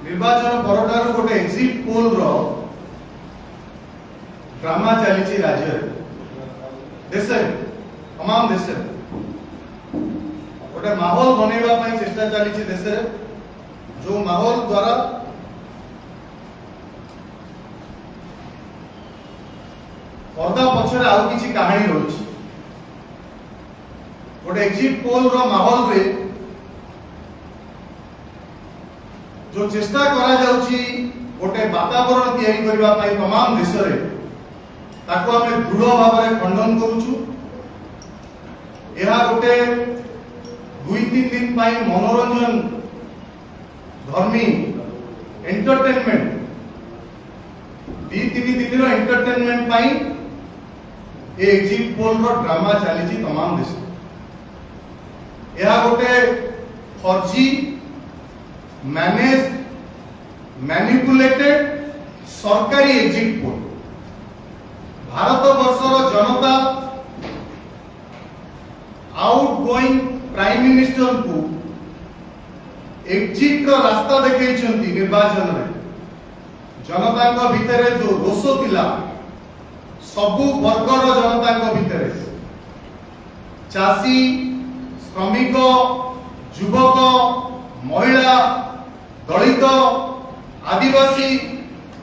निर्वाचन परठार गोटे exit poll रो drama चली राज्य देश तमाम देश गोटे माहौल बनैबा चेष्टा चली देश जो माहौल द्वारा पर्दा पक्षर आउ किसी कहानी रही गोटे एक्जिट पोल रो माहौल रे जो चेष्टा करा जाउची गोटे वातावरण तैयारी करबा पई तमाम देश रे ताको हमें दृढ़ भाव में खंडन करूछु। यह गोटे 2-3 दिन पई मनोरंजन धर्मी एंटरटेनमेंट 2-3 दिन रो एंटरटेनमेंट पई एक्जिट पोल रो ड्रामा चली तमाम देश यह गोटे फर्जी मैनेज मैनिपुलेटेड सरकारी एक्जिट पोल भारत वर्षर जनता आउट गोइंग प्राइम मिनिस्टर को एक्जिट रो रास्ता देखैछंती निर्वाचन रे जनता को भितरे जो रोष थिला सबु वर्गर जनता को भितरे चासी श्रमिक युवक महिला दलित आदिवासी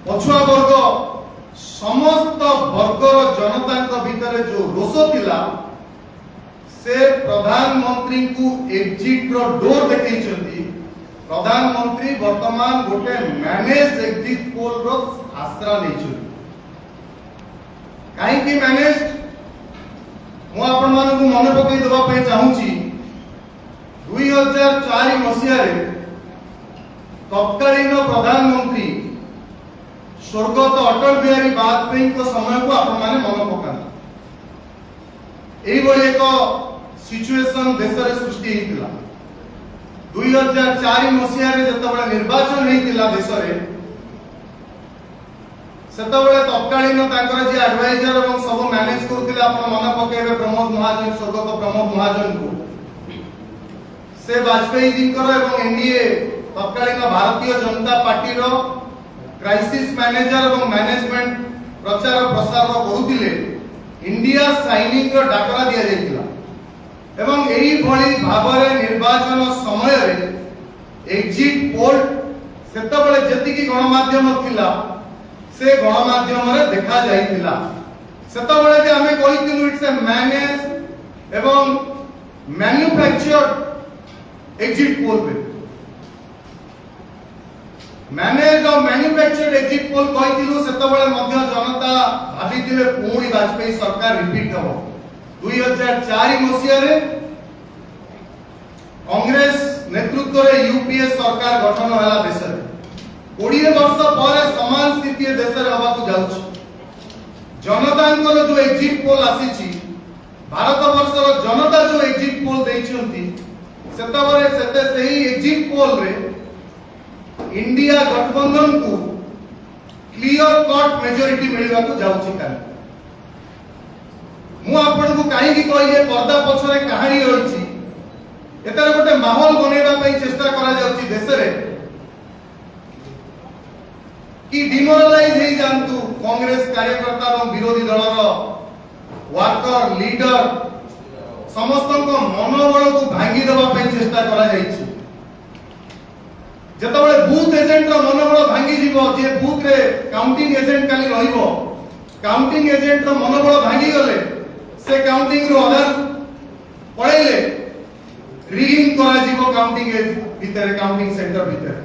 पछुआ वर्ग समस्त वर्गर जनता को भितर जो रोष थिला से प्रधानमंत्री को एक्जिट रो डोर देखैछंती। प्रधानमंत्री वर्तमान गोटे मैनेज एक्जिट पोल रो आश्रा लेछंती काहे कि मैनेज मु आपण मानक मन पकई देबा पे चाहूची 2004 मसिया रे तत्कालीन प्रधानमंत्री स्वर्गत अटल बिहारी वाजपेयी को समय को आपण माने मन पकाना एई बळे एक सिचुएशन देश रे सृष्टि हेतिला 2004 मसिया रे जतबळे निर्वाचन हेतिला देश रे सेतबळे तत्कालीन तांकर जे एडवाइजर एवं सब मैनेज करथिले आपण मन पकेबे प्रमोद महाजन स्वर्गत प्रमोद महाजन को से वाजपेयी जी एवं एनडीए तत्कालीन भारतीय जनता पार्टी रो क्राइसिस मैनेजर एवं मैनेजमेंट प्रचार प्रसार करुथिले इंडिया साइनिंग रो डाकरा दिया जायतिला एवं एई भली भाबरे निर्वाचन समय रे एक्जिट पोल सेतबळे जतिकी गणमाध्यम थिला से गणमाध्यम रे देखा जायतिला सेतबळे जे हमें कहिथिलु इट्स ए मैनेज एवं मैन्युफैक्चर्ड एक्जिट पोल पे मैनेज और मैन्युफैक्चर्ड एक्जिट पोल कहिथिलु सेतबळे मध्य जनता भाबिथिले पुणी वाजपेयी सरकार रिपीट हबो 2004 मसिया रे कांग्रेस नेतृत्व रे यूपीए सरकार गठन होला देश रे 20 वर्ष पर समान स्थिति देश रे हबा को जाउछ जनतांकर जो एक्जिट पोल आसीची भारत वर्षर जनता जो एक्जिट पोल दैछंती सेतबरे सेते सही एक्जिट पोल रे इंडिया गठबंधन को क्लियर कट मेजॉरिटी मिलवा को जाउछि कान मु आपन को काहे की कहिए पर्दा पछरे कहानी होइछि एतर गोटे माहौल बनेबा पई चेष्टा करा जाउछि देश रे कि डिमोरलाइज हे जानतु कांग्रेस कार्यकर्ता और विरोधी दलर वर्कर लीडर समस्त को मनोबल को भांगी देबा पई चेष्टा करा जाइछि जतबळे बूथ एजेंट रो मनोबल भांगी जीवो जे बूथ रे काउंटिंग एजेंट काली रहिबो काउंटिंग एजेंट रो मनोबल भांगी गले से काउंटिंग रो आधार पळेले रिगिंग करा जीवो काउंटिंग भीतर काउंटिंग सेंटर भीतर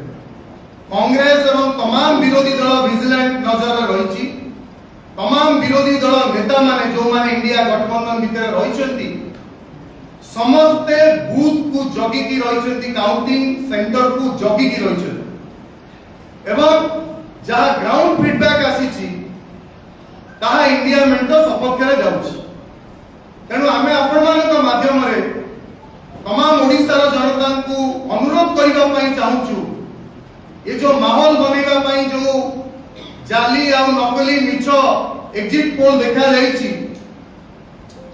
कांग्रेस एवं तमाम विरोधी दल विजिलेंट नजर रही तमाम विरोधी दल नेता माने जो माने इंडिया गठबंधन भीतर रही समस्ते बूथ को जगी की रही काउंटिंग सेंटर को जगी की रही एवं जहाँ ग्राउंड फीडबैक आसी ताहा इंडिया मेंटो सपक्ष रे जाउछ तेणु आमे आपण मानक माध्यम रे तमाम ओडिसा रो जनता को अनुरोध करिबा पई चाहूछु ये जो माहौल बनेगा पई जो जाली आ नकली मिछ एक्जिट पोल देखा जाइछि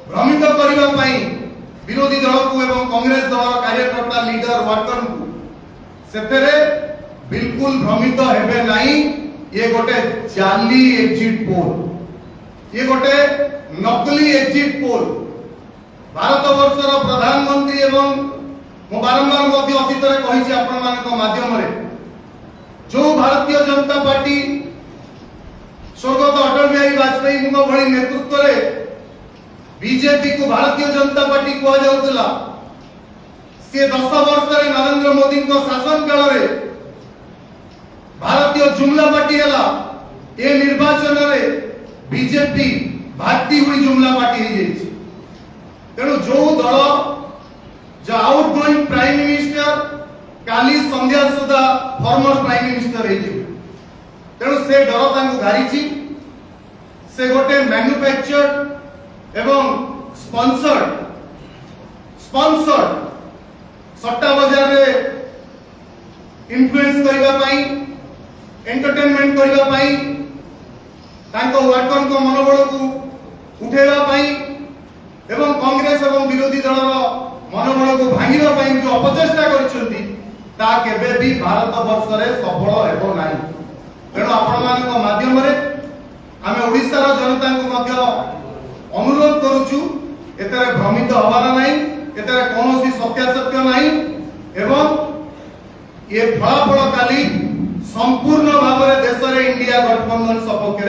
भ्रमित करिबा पई विरोधी दल को एवं कांग्रेस दल कार्यकर्ता लीडर वर्कर को सेतेरे बिल्कुल भ्रमित हेबे नहीं। ये गोटे जाली एग्जिट पोल, ये गोटे नकली एग्जिट पोल। भारत वर्षर प्रधानमंत्री एवं मु बारंबार मध्य अतीत कही आपण माध्यम जो भारतीय जनता पार्टी स्वर्गत अटल बिहारी वाजपेयी भली नेतृत्व में बीजेपी को भारतीय जनता पार्टी कह जाउतला, से 10 वर्ष नरेंद्र मोदी को शासन काल में भारतीय जुमला पार्टी है। ये निर्वाचन में बीजेपी भाती हुई जुमला पार्टी हो जाए। तेणु जो दल जो आउटगोइंग प्राइम मिनिस्टर काली संध्या सुधा फॉर्मर प्राइम मिनिस्टर तेणु से डर घारी से गोटे मैन्युफैक्चर्ड एवं स्पॉन्सर्ड सट्टा बाजार में इन्फ्लुएंस करने एंटरटेनमेंट करने वर्कर को मनोबल को उठेगा एवं कांग्रेस एवं विरोधी दल मनोबल को भांगा जो अपचेष्टा कर भी भारत वर्ष में सफल हेबो नाही। तेणु आपण माध्यम आम ओडिशार जनता को अनुरोध करुचु एतरे भ्रमित हबार नाही, एतरे कौन सत्यासत्य नाही एवं ये फलाफल काली संपूर्ण भाव में देश में इंडिया गठबंधन सपक्ष